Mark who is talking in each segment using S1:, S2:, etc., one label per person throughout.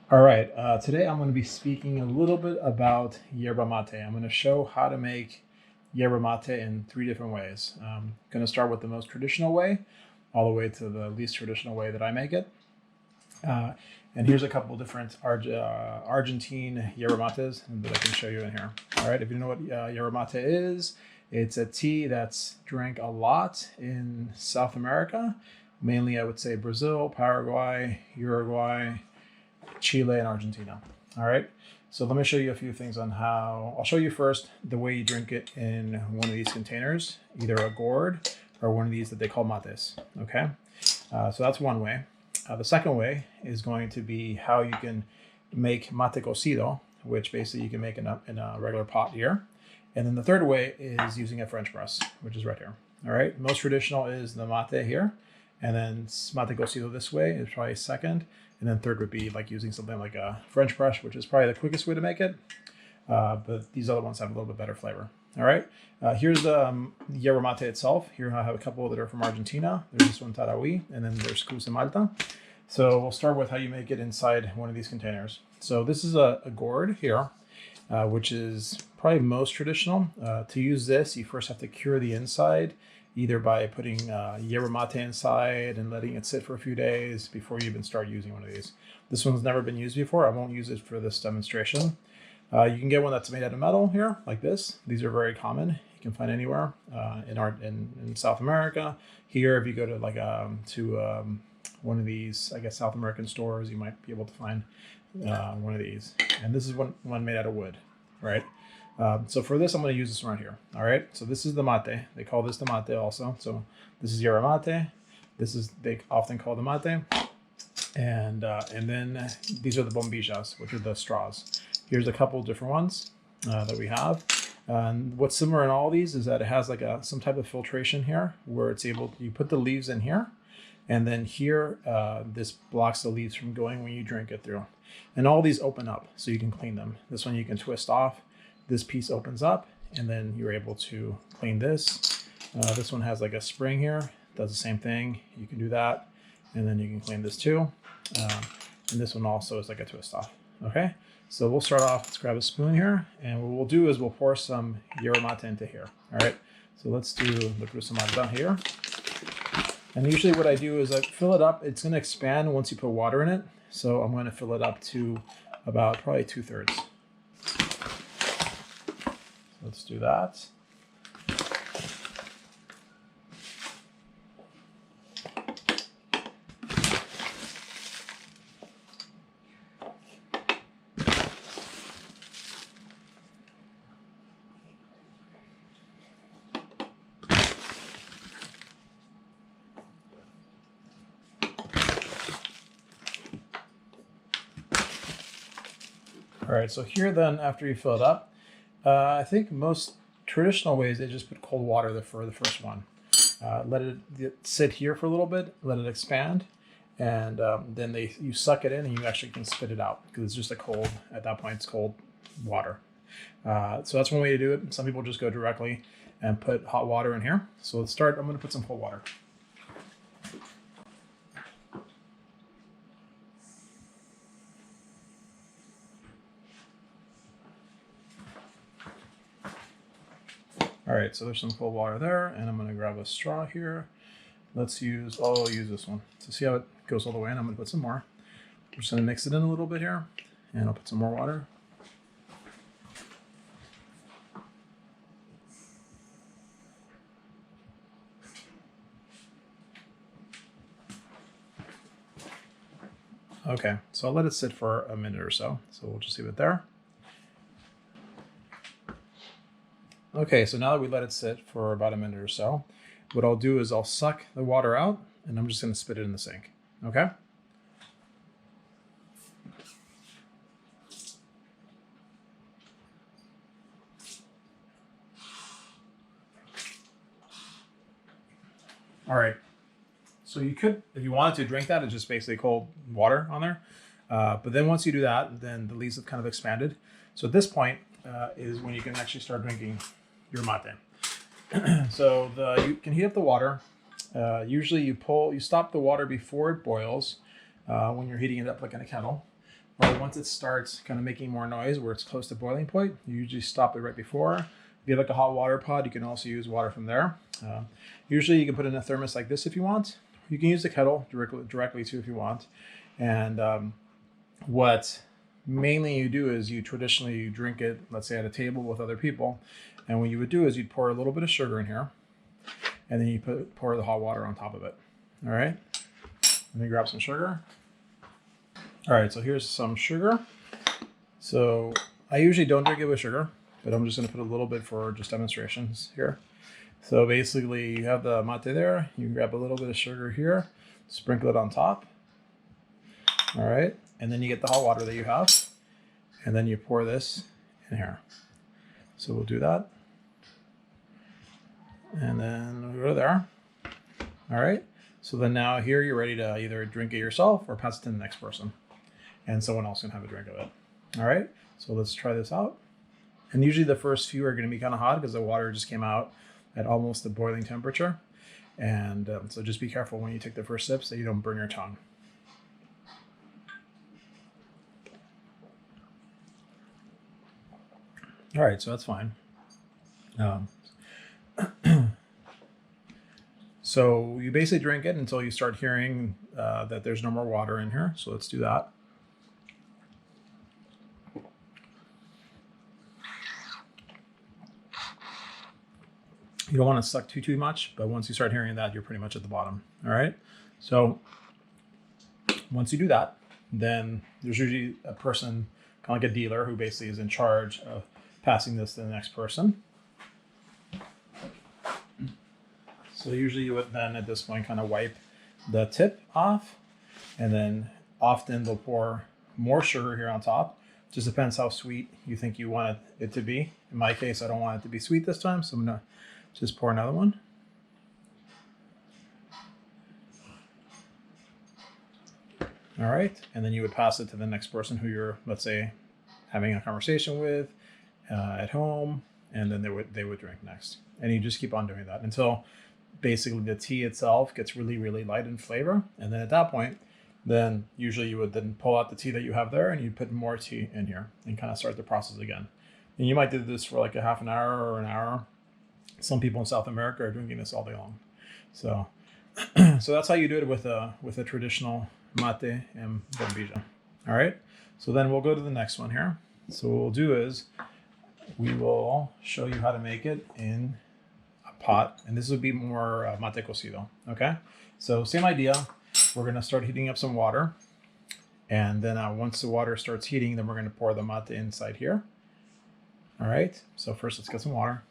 S1: All right, today I'm going to be speaking a little bit about yerba mate. I'm going to show how to make yerba mate in three different ways. I'm going to start with the most traditional way, all the way to the least traditional way that I make it. Uh, and here's a couple different Argentine yerba mates that I can show you in here. All right, if you know what yerba mate is, it's a tea that's drank a lot in South America, mainly I would say Brazil, Paraguay, Uruguay, Chile and Argentina. All right. So let me show you a few things on how. I'll show you first the way you drink it in one of these containers, either a gourd or one of these that they call mates. Okay. So that's one way. The second way is going to be how you can make mate cocido, which basically you can make in a regular pot here. And then the third way is using a French press, which is right here. All right. Most traditional is the mate here. And then mate cocido this way is probably second. And then third would be like using something like a French press, which is probably the quickest way to make it. But these other ones have a little bit better flavor. All right. Here's the yerba mate itself. Here I have a couple that are from Argentina. There's this one Tarahui, and then there's Cuse Malta. So we'll start with how you make it inside one of these containers. So this is a gourd here, which is probably most traditional. To use this, you first have to cure the inside, either by putting yerba mate inside and letting it sit for a few days before you even start using one of these. This one's never been used before. I won't use it for this demonstration. You can get one that's made out of metal here, like this. These are very common. You can find anywhere in South America. Here, if you go to like one of these, I guess, South American stores, you might be able to find one of these. And this is one made out of wood, right? So for this, I'm going to use this one right here. All right. So this is the mate. They call this the mate also. So this is yerba mate. They often call the mate. And then these are the bombillas, which are the straws. Here's a couple different ones that we have. And what's similar in all these is that it has like some type of filtration here where you put the leaves in here. And then here, this blocks the leaves from going when you drink it through. And all these open up so you can clean them. This one you can twist off. This piece opens up and then you're able to clean this. This one has like a spring here, does the same thing. You can do that. And then you can clean this too. And this one also is like a twist off. Okay. So we'll start off, let's grab a spoon here. And what we'll do is we'll pour some yerba mate into here. All right. So let's do the Cruce Malta here. And usually what I do is I fill it up. It's going to expand once you put water in it. So I'm going to fill it up to about probably 2/3. Let's do that. All right, so here then, after you fill it up, I think most traditional ways, they just put cold water for the first one. Let it sit here for a little bit, let it expand, and then you suck it in and you actually can spit it out because it's just at that point, it's cold water. So that's one way to do it. Some people just go directly and put hot water in here. So let's start. I'm going to put some cold water. All right, so there's some cold water there, and I'm going to grab a straw here. I'll use this one. So see how it goes all the way in? I'm going to put some more. I'm just going to mix it in a little bit here, and I'll put some more water. Okay, so I'll let it sit for a minute or so. So we'll just leave it there. Okay, so now that we let it sit for about a minute or so, what I'll do is I'll suck the water out and I'm just going to spit it in the sink. Okay? All right. So you could, if you wanted to drink that, it's just basically cold water on there. But then once you do that, then the leaves have kind of expanded. So at this point is when you can actually start drinking your mate. So you can heat up the water. Usually you stop the water before it boils when you're heating it up like in a kettle. or once it starts kind of making more noise where it's close to boiling point, you usually stop it right before. If you have like a hot water pot, you can also use water from there. Usually you can put in a thermos like this if you want. You can use the kettle directly too if you want. And what mainly you do is you traditionally drink it, let's say at a table with other people. And what you would do is you'd pour a little bit of sugar in here, and then you pour the hot water on top of it. All right. Let me grab some sugar. All right, so here's some sugar. So I usually don't drink it with sugar, but I'm just gonna put a little bit for just demonstrations here. So basically you have the mate there, you can grab a little bit of sugar here, sprinkle it on top. All right, and then you get the hot water that you have, and then you pour this in here. So we'll do that. And then we'll go there. All right, so then now here you're ready to either drink it yourself or pass it to the next person, and someone else can have a drink of it. All right, so let's try this out. And usually the first few are going to be kind of hot because the water just came out at almost the boiling temperature. And so just be careful when you take the first sips that you don't burn your tongue. All right, so that's fine. So you basically drink it until you start hearing that there's no more water in here. So let's do that. You don't want to suck too much, but once you start hearing that, you're pretty much at the bottom. All right. So once you do that, then there's usually a person, kind of like a dealer, who basically is in charge of passing this to the next person. So usually you would then at this point kind of wipe the tip off, and then often they'll pour more sugar here on top. Just depends how sweet you think you want it to be. In my case, I don't want it to be sweet this time, so I'm gonna just pour another one. All right, and then you would pass it to the next person who you're, let's say, having a conversation with at home, and then they would drink next. And you just keep on doing that until basically the tea itself gets really, really light in flavor. And then at that point, then usually you would then pull out the tea that you have there and you put more tea in here and kind of start the process again. And you might do this for like a half an hour or an hour. Some people in South America are drinking this all day long. So, so that's how you do it with a traditional mate and bombilla. All right. So then we'll go to the next one here. So what we'll do is we will show you how to make it in a pot, and this would be more mate cocido. Okay. So same idea. We're going to start heating up some water, and then once the water starts heating, then we're going to pour the mate inside here. All right. So first, let's get some water.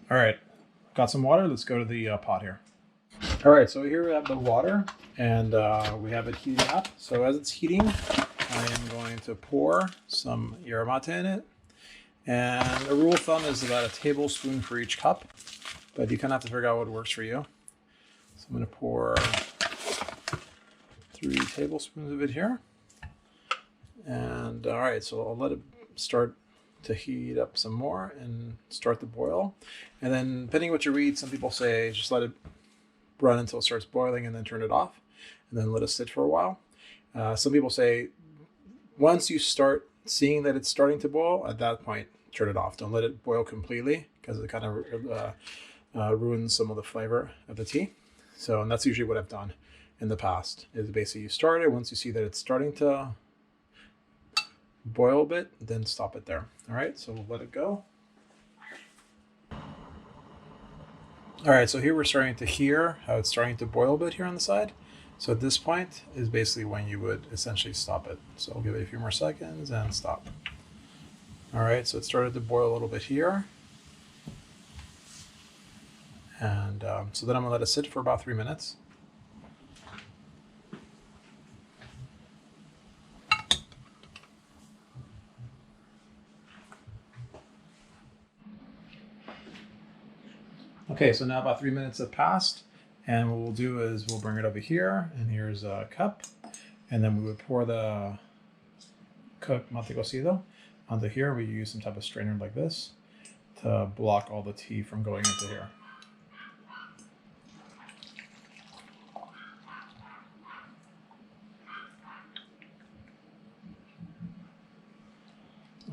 S1: All right, got some water. Let's go to the pot here. All right, so here we have the water, and we have it heating up. So as it's heating, I am going to pour some yerba mate in it. And the rule of thumb is about a tablespoon for each cup, but you kind of have to figure out what works for you. So I'm going to pour 3 tablespoons of it here. And all right, so I'll let it start to heat up some more and start the boil. And then depending what you read, some people say just let it run until it starts boiling and then turn it off and then let it sit for a while. Some people say once you start seeing that it's starting to boil, at that point turn it off. Don't let it boil completely because it kind of ruins some of the flavor of the tea. So, and that's usually what I've done in the past, is basically you start it. Once you see that it's starting to boil a bit, then stop it there. All right, so we'll let it go. All right, so here we're starting to hear how it's starting to boil a bit here on the side. So at this point is basically when you would essentially stop it. So I'll give it a few more seconds and stop. All right, so it started to boil a little bit here. And so then I'm gonna let it sit for about 3 minutes. Okay, so now about 3 minutes have passed, And what we'll do is we'll bring it over here, and here's a cup. And then we would pour the cooked mate cocido onto here. We use some type of strainer like this to block all the tea from going into here.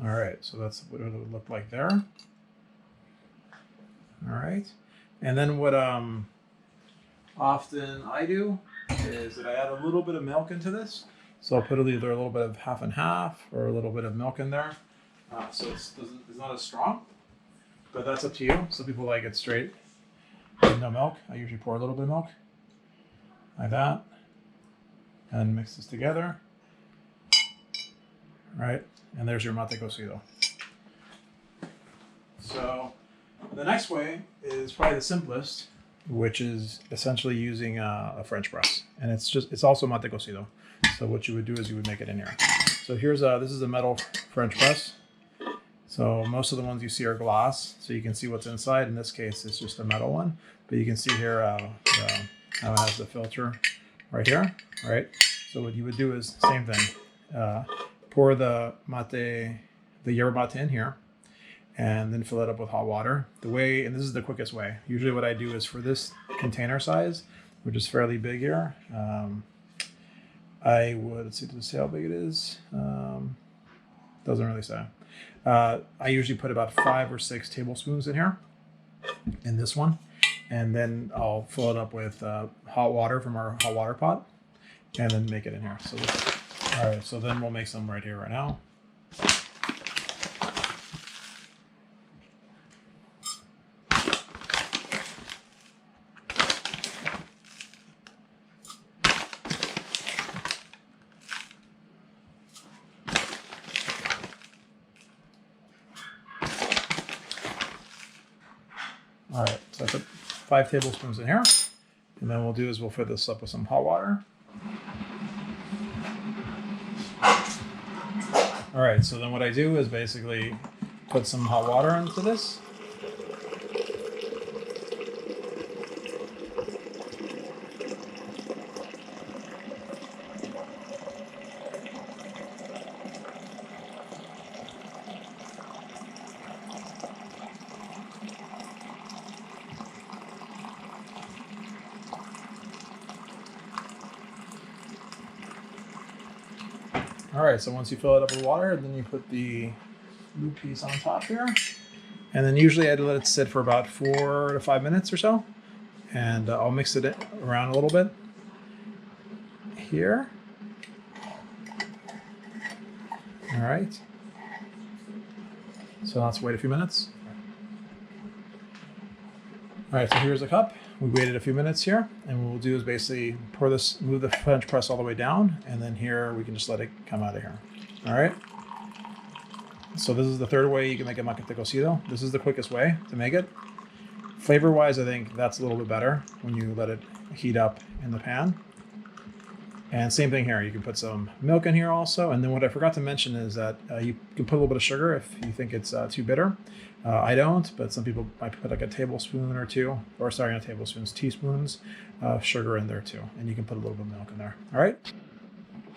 S1: All right, so that's what it would look like there. All right, and then what often I do is that I add a little bit of milk into this. So I'll put either a little bit of half and half or a little bit of milk in there. So it's not as strong, but that's up to you. Some people like it straight with no milk. I usually pour a little bit of milk like that and mix this together. All right, and there's your mate cocido. So the next way is probably the simplest, which is essentially using a French press, and it's also mate cocido. So what you would do is you would make it in here. So here's this is a metal French press. So most of the ones you see are glass, so you can see what's inside. In this case, it's just a metal one, but you can see here how it has the filter right here, right? So what you would do is same thing. Pour the yerba mate in here, and then fill it up with hot water. And this is the quickest way. Usually what I do is for this container size, which is fairly big here, I would, let's see, does it say how big it is? Doesn't really say. I usually put about 5 or 6 tablespoons in here, in this one. And then I'll fill it up with hot water from our hot water pot, and then make it in here. So all right, so then we'll make some right here, right now. All right, so I put 5 tablespoons in here, and then what we'll do is we'll fill this up with some hot water. All right, so then what I do is basically put some hot water into this. All right, so once you fill it up with water, then you put the blue piece on top here. And then usually I'd let it sit for about 4 to 5 minutes or so. And I'll mix it around a little bit here. All right. So let's wait a few minutes. All right, so here's a cup. We waited a few minutes here, and what we'll do is basically pour this, move the French press all the way down, and then here we can just let it come out of here. All right. So this is the third way you can make a mate cocido. This is the quickest way to make it. Flavor-wise, I think that's a little bit better when you let it heat up in the pan. And same thing here. You can put some milk in here also. And then what I forgot to mention is that you can put a little bit of sugar if you think it's too bitter. I don't, but some people might put like a tablespoon or two, or sorry, not tablespoons, teaspoons of sugar in there too. And you can put a little bit of milk in there. All right.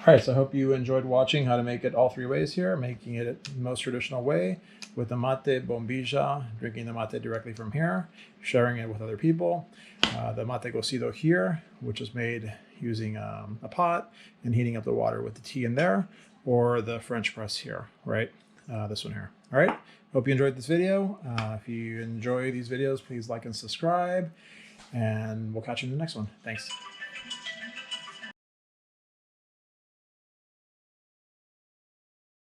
S1: All right, so I hope you enjoyed watching how to make it all 3 ways here, making it the most traditional way with the mate bombilla, drinking the mate directly from here, sharing it with other people. The mate cocido here, which is made using a pot and heating up the water with the tea in there, or the French press here, right? This one here. All right, hope you enjoyed this video. If you enjoy these videos, please like and subscribe, and we'll catch you in the next one. Thanks.